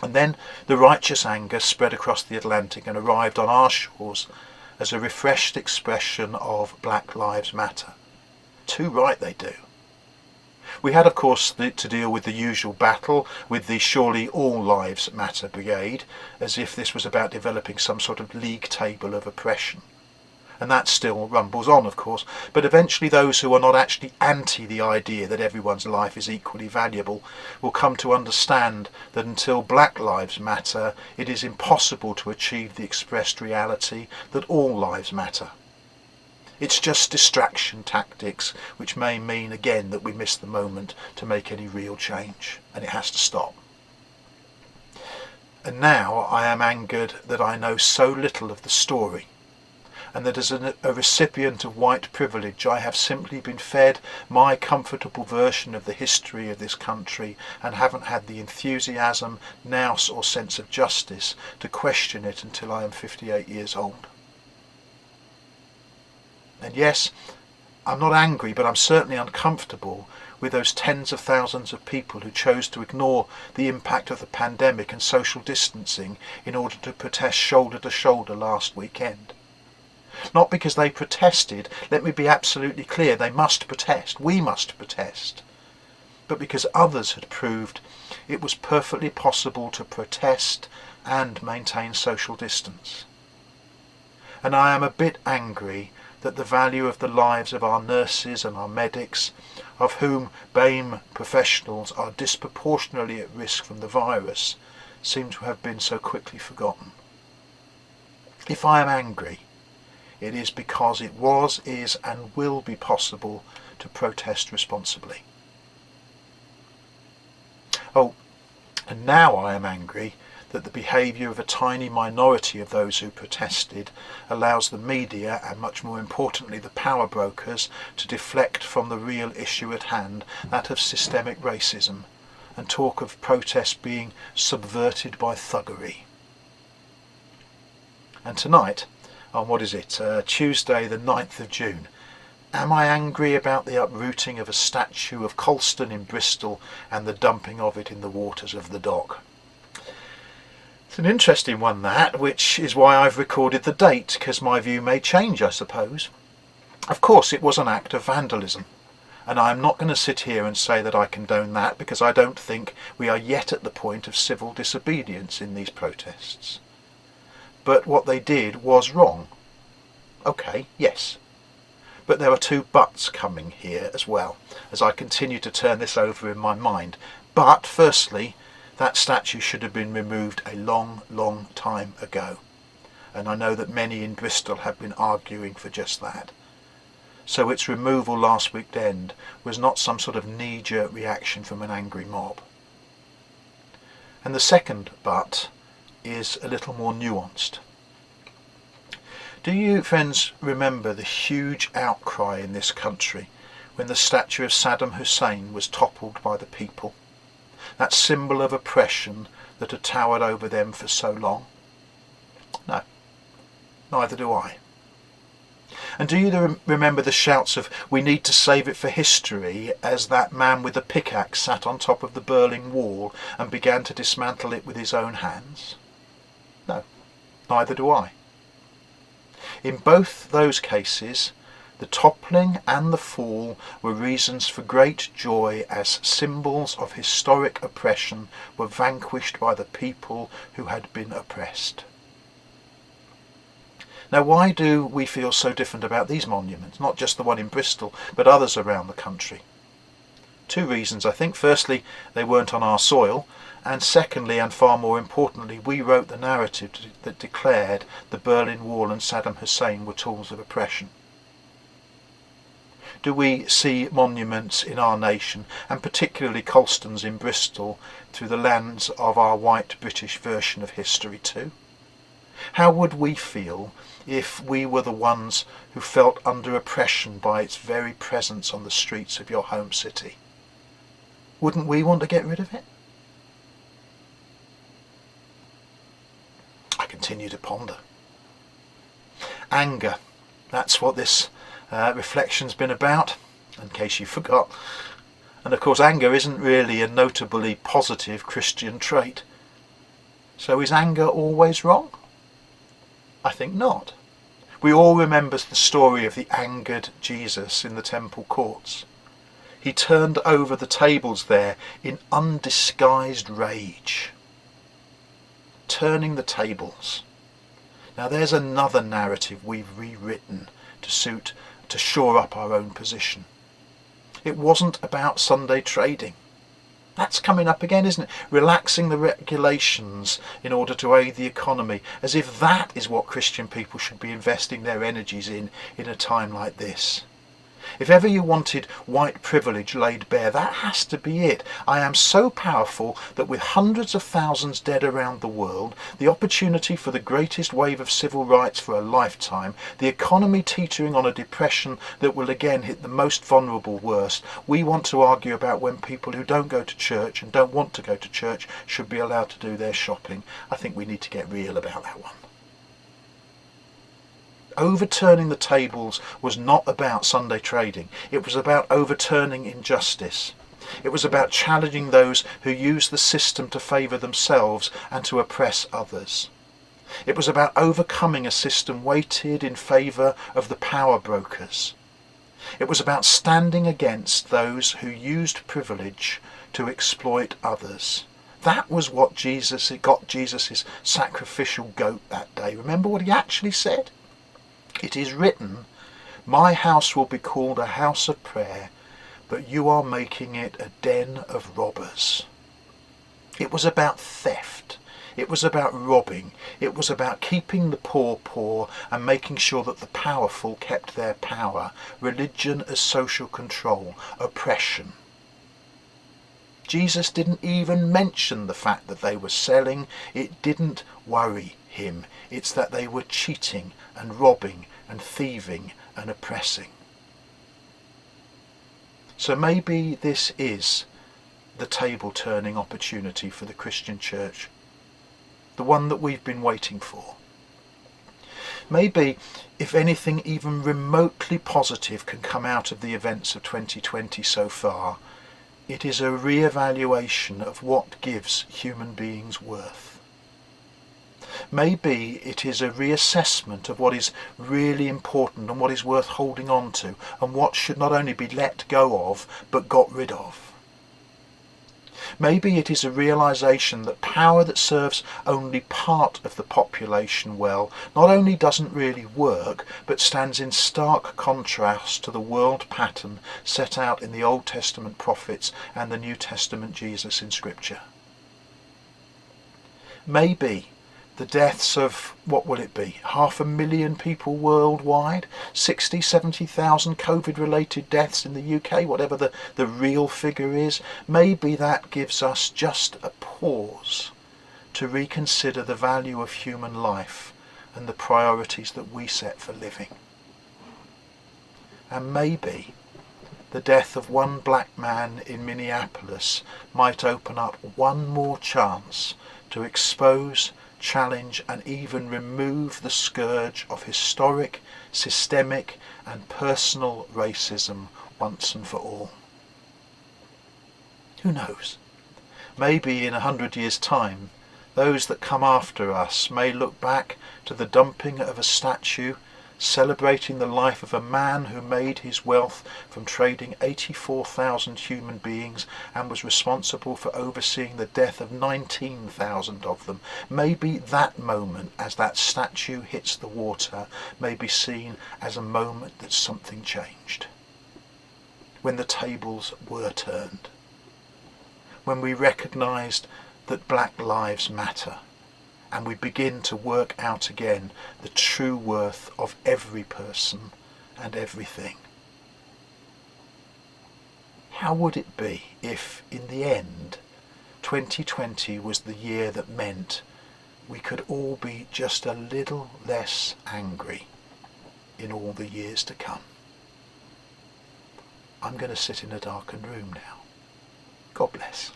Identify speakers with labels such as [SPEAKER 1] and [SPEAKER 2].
[SPEAKER 1] And then the righteous anger spread across the Atlantic and arrived on our shores as a refreshed expression of Black Lives Matter. Too right they do. We had, of course, to deal with the usual battle with the Surely All Lives Matter brigade, as if this was about developing some sort of league table of oppression. And that still rumbles on, of course, but eventually those who are not actually anti the idea that everyone's life is equally valuable will come to understand that until Black Lives Matter, it is impossible to achieve the expressed reality that all lives matter. It's just distraction tactics, which may mean again that we miss the moment to make any real change, and it has to stop. And now I am angered that I know so little of the story, and that as a recipient of white privilege I have simply been fed my comfortable version of the history of this country and haven't had the enthusiasm, nous or sense of justice to question it until I am 58 years old. And yes, I'm not angry, but I'm certainly uncomfortable with those tens of thousands of people who chose to ignore the impact of the pandemic and social distancing in order to protest shoulder to shoulder last weekend. Not because they protested, let me be absolutely clear, they must protest, we must protest, but because others had proved it was perfectly possible to protest and maintain social distance. And I am a bit angry that the value of the lives of our nurses and our medics, of whom BAME professionals are disproportionately at risk from the virus, seem to have been so quickly forgotten. If I am angry, it is because it was, is and will be possible to protest responsibly. Oh, and now I am angry that the behaviour of a tiny minority of those who protested allows the media, and much more importantly the power brokers, to deflect from the real issue at hand, that of systemic racism, and talk of protests being subverted by thuggery. And tonight, on Tuesday the 9th of June, am I angry about the uprooting of a statue of Colston in Bristol and the dumping of it in the waters of the dock? It's an interesting one, that, which is why I've recorded the date, because my view may change, I suppose. Of course, it was an act of vandalism, and I am not going to sit here and say that I condone that, because I don't think we are yet at the point of civil disobedience in these protests. But what they did was wrong. Okay, yes. But there are two buts coming here as well, as I continue to turn this over in my mind. But, firstly, that statue should have been removed a long, long time ago. And I know that many in Bristol have been arguing for just that. So its removal last weekend was not some sort of knee-jerk reaction from an angry mob. And the second but is a little more nuanced. Do you, friends, remember the huge outcry in this country when the statue of Saddam Hussein was toppled by the people? That symbol of oppression that had towered over them for so long? No, neither do I. And do you remember the shouts of "we need to save it for history" as that man with the pickaxe sat on top of the Berlin Wall and began to dismantle it with his own hands? No, neither do I. In both those cases, the toppling and the fall were reasons for great joy, as symbols of historic oppression were vanquished by the people who had been oppressed. Now, why do we feel so different about these monuments, not just the one in Bristol, but others around the country? Two reasons, I think. Firstly, they weren't on our soil, and secondly, and far more importantly, we wrote the narrative that declared the Berlin Wall and Saddam Hussein were tools of oppression. Do we see monuments in our nation, and particularly Colston's in Bristol, through the lens of our white British version of history too? How would we feel if we were the ones who felt under oppression by its very presence on the streets of your home city? Wouldn't we want to get rid of it? I continue to ponder. Anger. That's what this reflection's been about, in case you forgot. And of course, anger isn't really a notably positive Christian trait. So is anger always wrong? I think not. We all remember the story of the angered Jesus in the temple courts. He turned over the tables there in undisguised rage. Turning the tables. Now there's another narrative we've rewritten to shore up our own position. It wasn't about Sunday trading. That's coming up again, isn't it? Relaxing the regulations in order to aid the economy, as if that is what Christian people should be investing their energies in a time like this. If ever you wanted white privilege laid bare, that has to be it. I am so powerful that with hundreds of thousands dead around the world, the opportunity for the greatest wave of civil rights for a lifetime, the economy teetering on a depression that will again hit the most vulnerable worst, we want to argue about when people who don't go to church and don't want to go to church should be allowed to do their shopping. I think we need to get real about that one. Overturning the tables was not about Sunday trading. It was about overturning injustice. It was about challenging those who use the system to favour themselves and to oppress others. It was about overcoming a system weighted in favour of the power brokers. It was about standing against those who used privilege to exploit others. That was what got Jesus' sacrificial goat that day. Remember what he actually said? It is written, "My house will be called a house of prayer, but you are making it a den of robbers." It was about theft. It was about robbing. It was about keeping the poor poor and making sure that the powerful kept their power. Religion as social control. Oppression. Jesus didn't even mention the fact that they were selling. It didn't worry him. It's that they were cheating and robbing and thieving and oppressing. So maybe this is the table turning opportunity for the Christian church, the one that we've been waiting for. Maybe, if anything even remotely positive can come out of the events of 2020 so far, it is a re-evaluation of what gives human beings worth. Maybe it is a reassessment of what is really important and what is worth holding on to and what should not only be let go of but got rid of. Maybe it is a realization that power that serves only part of the population well not only doesn't really work but stands in stark contrast to the world pattern set out in the Old Testament prophets and the New Testament Jesus in Scripture. Maybe the deaths of, what will it be, 500,000 people worldwide, 60, 70,000 COVID-related deaths in the UK, whatever the real figure is, maybe that gives us just a pause to reconsider the value of human life and the priorities that we set for living. And maybe the death of one black man in Minneapolis might open up one more chance to expose, challenge and even remove the scourge of historic, systemic and personal racism once and for all. Who knows? Maybe in 100 years' time, those that come after us may look back to the dumping of a statue celebrating the life of a man who made his wealth from trading 84,000 human beings and was responsible for overseeing the death of 19,000 of them. Maybe that moment, as that statue hits the water, may be seen as a moment that something changed. When the tables were turned. When we recognised that black lives matter. And we begin to work out again the true worth of every person and everything. How would it be if, in the end, 2020 was the year that meant we could all be just a little less angry in all the years to come? I'm going to sit in a darkened room now. God bless.